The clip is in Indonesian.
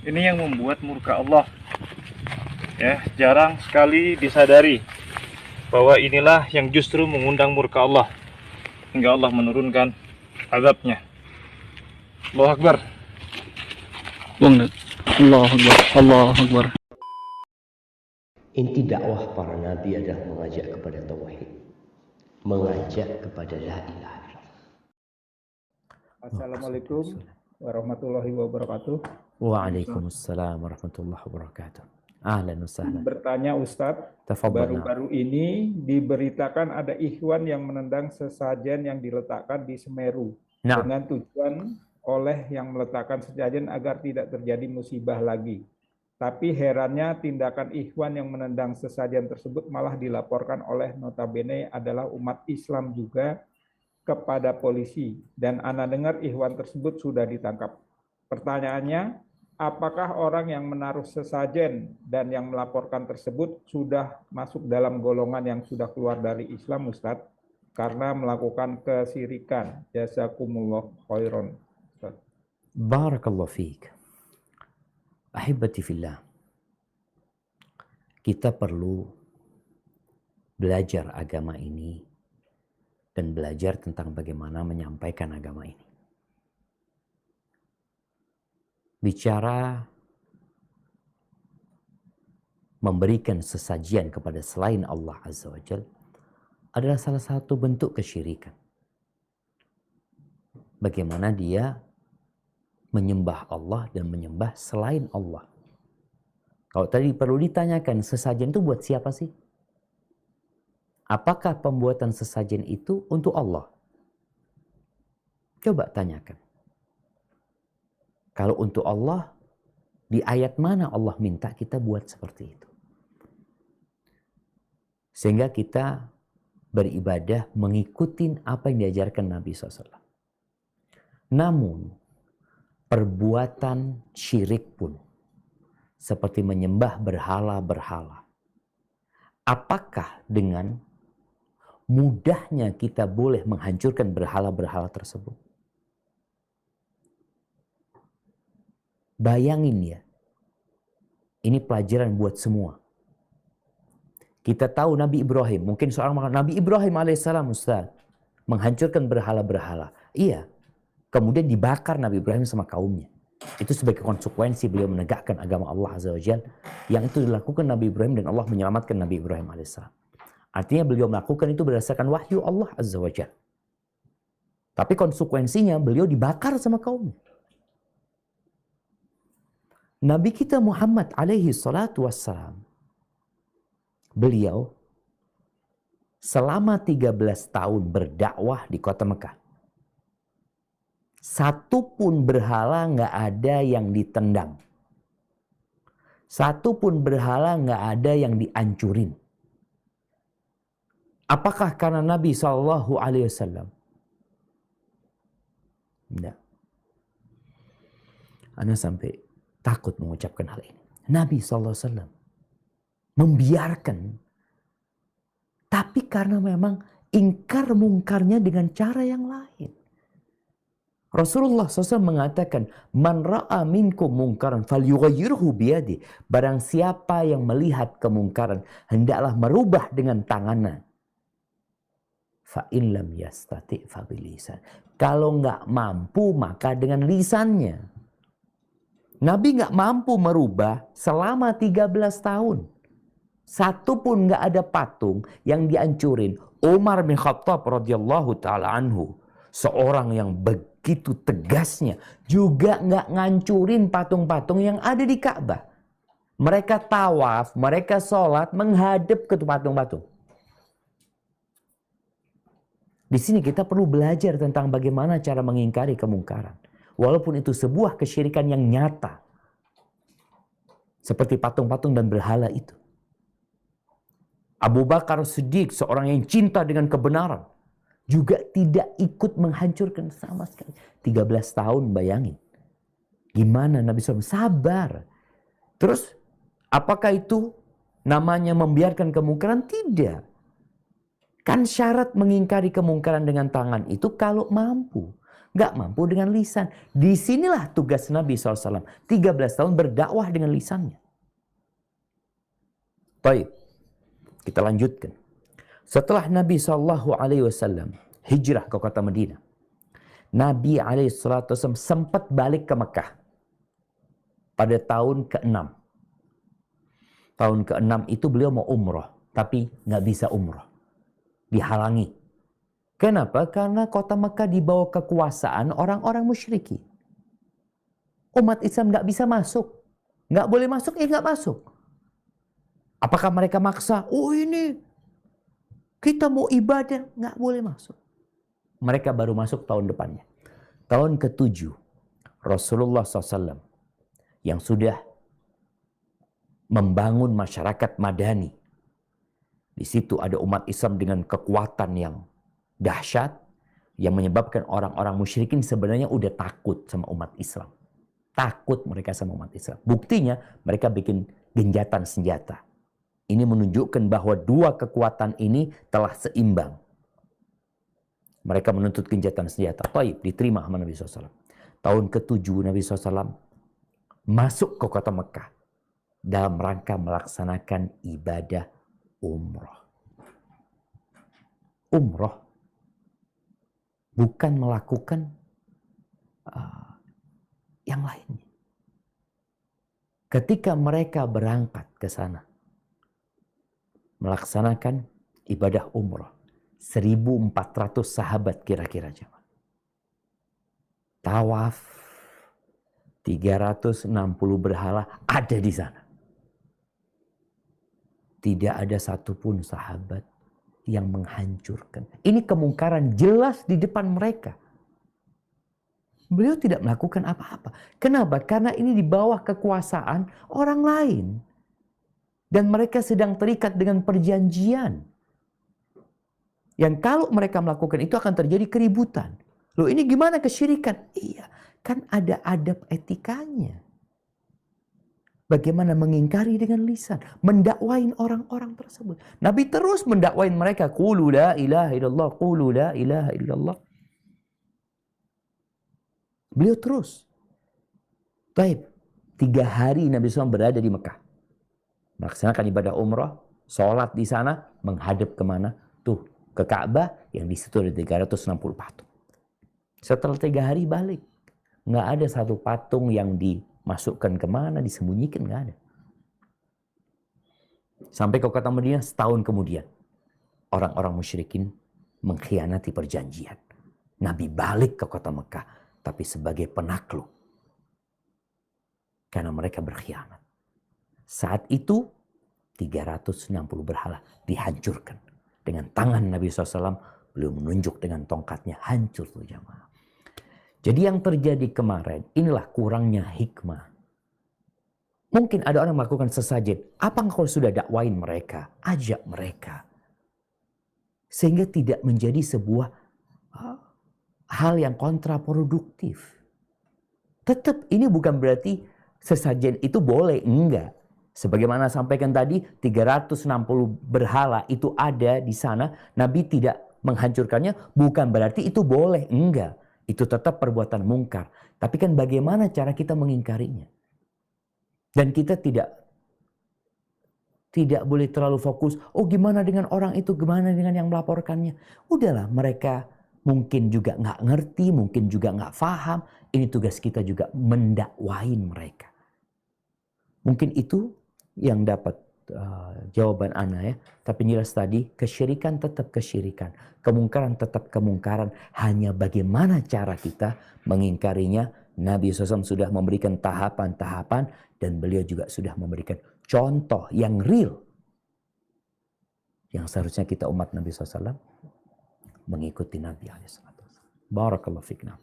Ini yang membuat murka Allah. Ya, jarang sekali disadari bahwa inilah yang justru mengundang murka Allah hingga Allah menurunkan azabnya. Allahu Akbar. Allahu Akbar. Allahu Akbar. Inti dakwah para nabi adalah mengajak kepada tauhid, mengajak kepada la ilaha illallah. Assalamualaikum warahmatullahi wabarakatuh. Waalaikumsalam warahmatullahi wabarakatuh. Ahlan wa sahlan. Bertanya Ustadz, Tafadhal. baru-baru ini diberitakan ada ikhwan yang menendang sesajen yang diletakkan di Semeru dengan tujuan oleh yang meletakkan sesajen agar tidak terjadi musibah lagi. Tapi herannya tindakan ikhwan yang menendang sesajen tersebut malah dilaporkan oleh notabene adalah umat Islam juga kepada polisi, dan ana dengar ikhwan tersebut sudah ditangkap. Pertanyaannya, apakah orang yang menaruh sesajen dan yang melaporkan tersebut sudah masuk dalam golongan yang sudah keluar dari Islam, Ustadz, karena melakukan kesyirikan? Jazakumullah khairan. Barakallahu fiik. Ahibati fillah. Kita perlu belajar agama ini dan belajar tentang bagaimana menyampaikan agama ini. Bicara memberikan sesajian kepada selain Allah Azza wa Jalla adalah salah satu bentuk kesyirikan. Bagaimana dia menyembah Allah dan menyembah selain Allah. Kalau tadi perlu ditanyakan, sesajen itu buat siapa sih? Apakah pembuatan sesajen itu untuk Allah? Coba tanyakan. Kalau untuk Allah, di ayat mana Allah minta kita buat seperti itu? Sehingga kita beribadah mengikuti apa yang diajarkan Nabi SAW. Namun, perbuatan syirik pun, seperti menyembah berhala-berhala, apakah dengan mudahnya kita boleh menghancurkan berhala-berhala tersebut? Bayangin ya, ini pelajaran buat semua. Kita tahu Nabi Ibrahim, mungkin seorang mengatakan Nabi Ibrahim alaihissalam Ustaz, menghancurkan berhala-berhala. Iya, kemudian dibakar Nabi Ibrahim sama kaumnya. Itu sebagai konsekuensi beliau menegakkan agama Allah Azza wa Jalla, yang itu dilakukan Nabi Ibrahim dan Allah menyelamatkan Nabi Ibrahim alaihissalam. Artinya beliau melakukan itu berdasarkan wahyu Allah Azza wa Jalla. Tapi konsekuensinya beliau dibakar sama kaumnya. Nabi kita Muhammad alaihi salatu wassalam, beliau selama 13 tahun berdakwah di kota Mekah. Satu pun berhala nggak ada yang ditendang. Satu pun berhala nggak ada yang dihancurin. Apakah karena Nabi SAW? Tidak. Anda sampai takut mengucapkan hal ini. Nabi SAW membiarkan. Tapi karena memang ingkar mungkarnya dengan cara yang lain. Rasulullah SAW mengatakan, Man ra'a minkum mungkaran falyughayyirhu biyadi. Barang siapa yang melihat kemungkaran, hendaklah merubah dengan tangannya. Fa in lam yastati' fa bilisan. Kalau nggak mampu, maka dengan lisannya. Nabi nggak mampu merubah selama 13 tahun. Satu pun nggak ada patung yang dihancurin. Umar bin Khattab radhiyallahu ta'ala anhu, seorang yang begitu tegasnya, juga nggak ngancurin patung-patung yang ada di Ka'bah. Mereka tawaf, mereka sholat menghadap ke patung-patung. Di sini kita perlu belajar tentang bagaimana cara mengingkari kemungkaran. Walaupun itu sebuah kesyirikan yang nyata. Seperti patung-patung dan berhala itu. Abu Bakar Siddiq, seorang yang cinta dengan kebenaran, juga tidak ikut menghancurkan sama sekali. 13 tahun, bayangin. Gimana Nabi SAW? Sabar. Terus, apakah itu namanya membiarkan kemungkaran? Tidak. Kan syarat mengingkari kemungkaran dengan tangan itu kalau mampu. nggak mampu dengan lisan. Disinilah tugas Nabi SAW. 13 tahun berdakwah dengan lisannya. Baik, kita lanjutkan. Setelah Nabi SAW hijrah ke kota Madinah, Nabi SAW sempat balik ke Mekah pada tahun ke-6. Tahun ke-6 itu beliau mau umroh, tapi nggak bisa umroh. Dihalangi. Kenapa? Karena kota Mekah di bawah kekuasaan orang-orang musyriki. Umat Islam nggak bisa masuk. Nggak boleh masuk, nggak masuk. Apakah mereka maksa? Oh ini, kita mau ibadah, nggak boleh masuk. Mereka baru masuk tahun depannya. Tahun ke-7, Rasulullah SAW yang sudah membangun masyarakat Madani. Di situ ada umat Islam dengan kekuatan yang dahsyat yang menyebabkan orang-orang musyrikin sebenarnya udah takut sama umat Islam. Takut mereka sama umat Islam. Buktinya mereka bikin genjatan senjata. Ini menunjukkan bahwa dua kekuatan ini telah seimbang. Mereka menuntut genjatan senjata. Taib, diterima sama Nabi SAW. Tahun ke-7 Nabi SAW masuk ke kota Mekah dalam rangka melaksanakan ibadah umroh. Umroh. Bukan melakukan yang lainnya. Ketika mereka berangkat ke sana, melaksanakan ibadah umroh, 1.400 sahabat kira-kira jemaah. Tawaf, 360 berhala ada di sana. Tidak ada satupun sahabat yang menghancurkan. Ini kemungkaran jelas di depan mereka. Beliau tidak melakukan apa-apa. Kenapa? Karena ini di bawah kekuasaan orang lain. Dan mereka sedang terikat dengan perjanjian. Yang kalau mereka melakukan itu akan terjadi keributan. Loh ini gimana kesyirikan? Iya, kan ada adab etikanya. Bagaimana mengingkari dengan lisan. Mendakwain orang-orang tersebut. Nabi terus mendakwain mereka. Qulu la ilaha illallah. Qulu la ilaha illallah. Beliau terus. Baik. 3 hari Nabi SAW berada di Mekah. Melaksanakan ibadah umrah. Sholat di sana. Menghadap kemana? Tuh. Ke Ka'bah. Yang di situ ada 360 patung. Setelah 3 hari balik. Nggak ada satu patung yang dimasukkan kemana, disembunyikan, nggak ada. Sampai ke kota Madinah setahun kemudian. Orang-orang musyrikin mengkhianati perjanjian. Nabi balik ke kota Mekah. Tapi sebagai penakluk. Karena mereka berkhianat. Saat itu 360 berhala dihancurkan. Dengan tangan Nabi SAW beliau menunjuk dengan tongkatnya. Hancur tuh jamaah. Jadi yang terjadi kemarin, inilah kurangnya hikmah. Mungkin ada orang melakukan sesajen. Apa kalau sudah dakwain mereka? Ajak mereka. Sehingga tidak menjadi sebuah hal yang kontraproduktif. Tetap ini bukan berarti sesajen itu boleh. Enggak. Sebagaimana sampaikan tadi, 360 berhala itu ada di sana. Nabi tidak menghancurkannya. Bukan berarti itu boleh. Enggak. Itu tetap perbuatan mungkar. Tapi kan bagaimana cara kita mengingkarinya. Dan kita tidak boleh terlalu fokus. Oh gimana dengan orang itu, gimana dengan yang melaporkannya. Udahlah mereka mungkin juga nggak ngerti, mungkin juga nggak paham. Ini tugas kita juga mendakwain mereka. Mungkin itu yang dapat jawaban Ana ya. Tapi jelas tadi kesyirikan tetap kesyirikan. Kemungkaran tetap kemungkaran. Hanya bagaimana cara kita mengingkarinya. Nabi SAW sudah memberikan tahapan-tahapan. Dan beliau juga sudah memberikan contoh yang real. Yang seharusnya kita umat Nabi SAW mengikuti Nabi SAW. Barakallahu fikna.